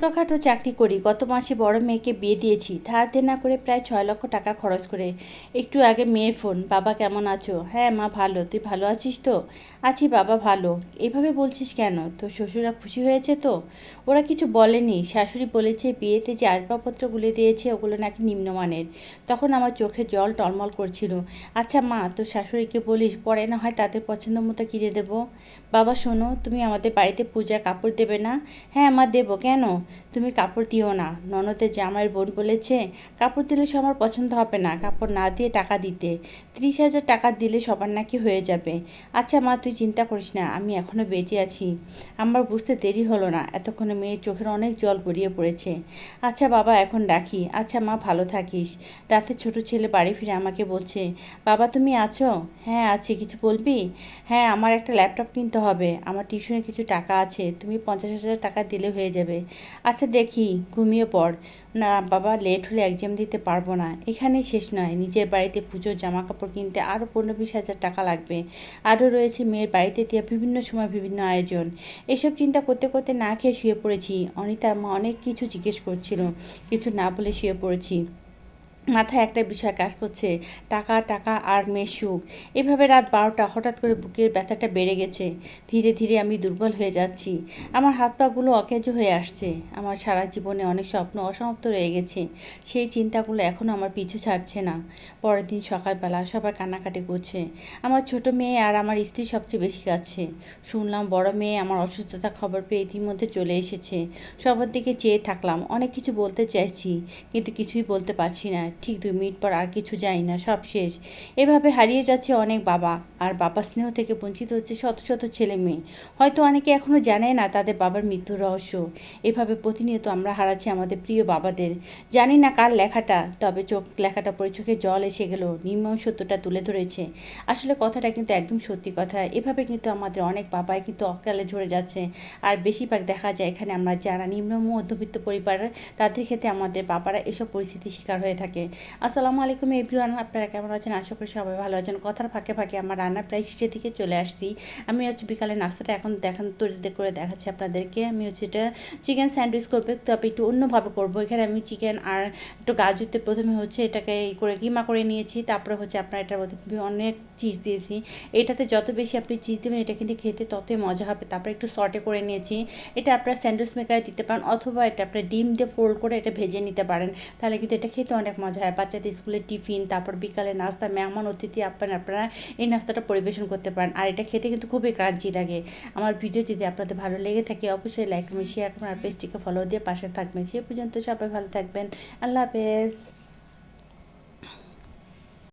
ছোটোখাটো চাকরি করি, গত মাসে বড় মেয়েকে বিয়ে দিয়েছি ধার দেনা করে প্রায় 6 লক্ষ টাকা খরচ করে। একটু আগে মেয়ের ফোন, বাবা কেমন আছো? হ্যাঁ মা ভালো, তুই ভালো আছিস তো? আছি বাবা ভালো। এভাবে বলছিস কেন? তোর শ্বশুরা খুশি হয়েছে তো? ওরা কিছু বলেনি, শাশুড়ি বলেছে বিয়েতে যে আসবাবপত্রগুলো দিয়েছে ওগুলো নাকি নিম্নমানের। তখন আমার চোখে জল টলমল করছিল। আচ্ছা মা, তোর শাশুড়িকে বলিস পরে না হয় তাদের পছন্দ মতো কিনে দেবো। বাবা শোনো, তুমি আমাদের বাড়িতে পূজার কাপড় দেবে না? হ্যাঁ মা দেবো, কেন? তুমি কাপড় দিও না, ননদের জামাইয়ের বোন বলেছে কাপড় দিলে সবার পছন্দ হবে না, কাপড় না দিয়ে টাকা দিতে। 30,000 টাকা দিলে সবার নাকি হয়ে যাবে। আচ্ছা মা তুই চিন্তা করিস না, আমি এখনও বেঁচে আছি। আমার বুঝতে দেরি হলো না, এতক্ষণে মেয়ের চোখের অনেক জল গড়িয়ে পড়েছে। আচ্ছা বাবা এখন রাখি। আচ্ছা মা ভালো থাকিস। রাতে ছোট ছেলে বাড়ি ফিরে আমাকে বলছে, বাবা তুমি আছো? হ্যাঁ আছি, কিছু বলবি? হ্যাঁ আমার একটা ল্যাপটপ কিনতে হবে, আমার টিউশনে কিছু টাকা আছে, তুমি 50,000 টাকা দিলে হয়ে যাবে। আচ্ছা দেখি, ঘুমিয়ে পড়। না বাবা, লেট হলে এক্সাম দিতে পারবো না। এখানেই শেষ নয়, নিজের বাড়িতে পুজোর জামা কাপড় কিনতে আরও 15-20 হাজার টাকা লাগবে। আরও রয়েছে মেয়ের বাড়িতে দেওয়া বিভিন্ন সময় বিভিন্ন আয়োজন। এসব চিন্তা করতে করতে না খেয়ে শুয়ে পড়েছি। অনিতার মা অনেক কিছু জিজ্ঞেস করছিল, কিছু না বলে শুয়ে পড়েছি। মাথায় একটা বিষয় কাজ করছে, টাকা টাকা আর মেয়ের সুখ। এভাবে রাত 12টা হঠাৎ করে বুকের ব্যথাটা বেড়ে গেছে। ধীরে ধীরে আমি দুর্বল হয়ে যাচ্ছি। আমার হাত পাগুলো অকেজো হয়ে আসছে। আমার সারা জীবনে অনেক স্বপ্ন অসমাপ্ত রয়ে গেছে, সেই চিন্তাগুলো এখনও আমার পিছু ছাড়ছে না। পরের দিন সকালবেলা সবাই কান্নাকাটি করছে। আমার ছোট মেয়ে আর আমার স্ত্রী সবচেয়ে বেশি কাছে। শুনলাম বড় মেয়ে আমার অসুস্থতার খবর পেয়ে ইতিমধ্যে চলে এসেছে। সবার দিকে চেয়ে থাকলাম, অনেক কিছু বলতে চাইছি কিন্তু কিছুই বলতে পারছি না। ঠিক 2 মিনিট পর আর কিছু জানি না, সব শেষ। এভাবে হারিয়ে যাচ্ছে অনেক বাবা, আর বাবা স্নেহ থেকে বঞ্চিত হচ্ছে শত শত ছেলে মেয়ে। হয়তো অনেকে এখনও জানে না তাদের বাবার মৃত্যুর রহস্য। এভাবে প্রতিনিয়ত আমরা হারাচ্ছি আমাদের প্রিয় বাবাদের। জানি না কার লেখাটা, তবে লেখাটা পড়ে চোখে জল এসে গেল, নির্মম সত্যটা তুলে ধরেছে। আসলে কথাটা কিন্তু একদম সত্যি কথা। এভাবে কিন্তু আমাদের অনেক বাবাই কিন্তু অকালে ঝরে যাচ্ছে। আর বেশিরভাগ দেখা যায় এখানে আমরা যারা নিম্ন মধ্যবিত্ত পরিবারের, তাদের ক্ষেত্রে আমাদের বাবারা এসব পরিস্থিতির শিকার হয়ে থাকে। আসসালামু আলাইকুম এভরিওয়ান, আপনারা কেমন আছেন? আশা করি সবাই ভালো আছেন। কথার ফাঁকে ফাঁকে আমার রান্নার প্রায় শেষের দিকে চলে আসছি। আমি হচ্ছে বিকালে নাস্তাটা এখন তৈরি করে দেখাচ্ছি আপনাদেরকে। আমি হচ্ছে এটা চিকেন স্যান্ডউইচ করবে, তবে একটু অন্যভাবে করবো। এখানে আমি চিকেন আর একটু গাজরতে প্রথমে হচ্ছে এটাকে করে কিমা করে নিয়েছি, তারপরে হচ্ছে আপনার এটার মধ্যে অনেক চিজ দিয়েছি। এটাতে যত বেশি আপনি চিজ দেবেন এটা কিন্তু খেতে ততই মজা হবে। তারপরে একটু সটে করে নিয়েছি। এটা আপনার স্যান্ডউইচ মেকারে দিতে পারেন, অথবা এটা আপনার ডিম দিয়ে ফোল্ড করে এটা ভেজে নিতে পারেন। তাহলে কিন্তু এটা খেতে অনেক মজা হয়। বাচ্চাদের স্কুলের টিফিন, তারপর বিকালে নাস্তা, মেহমান অতিথি আপনারা এই নাস্তাটা পরিবেশন করতে পারেন। আর এটা খেতে কিন্তু খুবই ক্রাঞ্চি লাগে। আমার ভিডিও যদি আপনাদের ভালো লেগে থাকে অবশ্যই লাইক করবেন, শেয়ার করবেন আর পেজটিকে ফলো দিয়ে পাশে থাকবেন। সে পর্যন্ত সবাই ভালো থাকবেন। আল্লাহ হাফেজ।